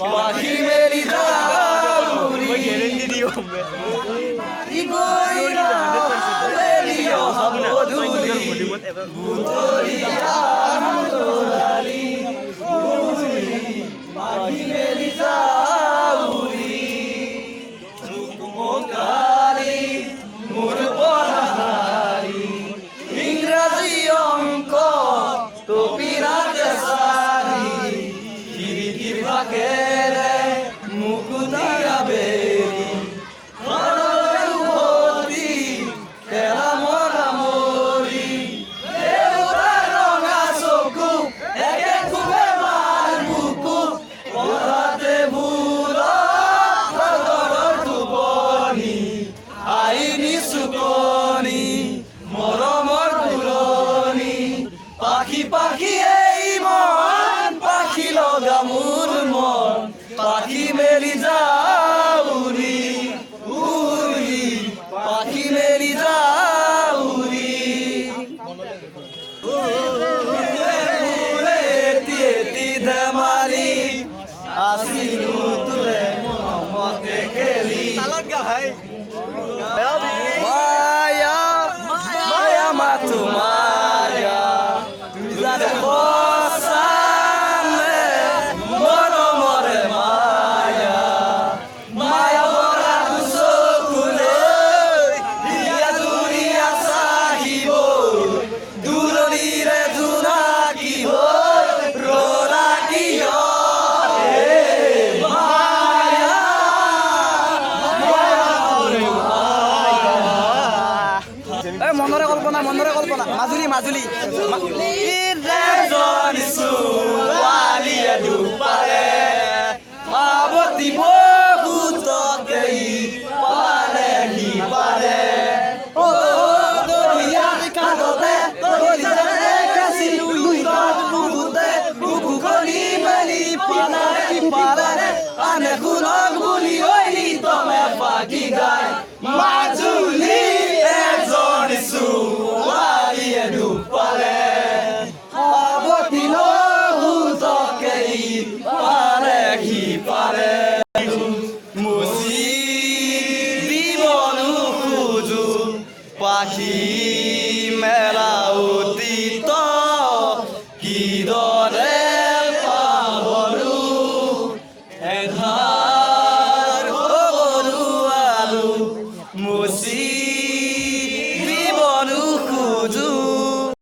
পাখি মেলি যাউৰি মেলি অহা গধূলি পাখি মেলি যাউৰি মুখাৰি মোৰ পঢ়াহাৰি ইংৰাজী অংক টপিৰাতে চাৰি খিৰিকীৰ ফাকেৰে মুকুতিয়া বেৰি ঘৰলৈ উভতি তেৰা মৰা মৰি দেউতাৰ ৰঙা চকু একে খুবে মাৰ বুকু পঢ়াতে মূৰত সাগৰৰ টোপনি আইনি চুকনি মৰমৰ পুৰণি পাখি পাখি এই মন পাখি লগা মোৰ মন পাখি মেলি যাউৰি উৰি পাখি মেলি যাউৰি এটি এটি ধেমালি আছিলো তোৰে মনমতে খেলি মায়া মায়া মাথো মায়া তুজাৰে বসালে মৰমৰে মায়া মায়া ভৰা চকুলে হিয়া দুৰিয়া চাহিব দূৰণিৰে জোনাকী হৈ ৰলা কিয় মনৰে কল্পনা মাজুলী ছোৱালীয়ে দুপাৰে পাৰ্বতী বহুতকে পাৰে সি পাৰে দৰিয়া কাষতে বুকু কৰি মেলি পাৰে আনে শুনক বুলি ঐলি তমে পাখি গায় মাজুলী এজনী ছোৱালীয়ে দুপাৰে পাৰ্বতী বহুতকে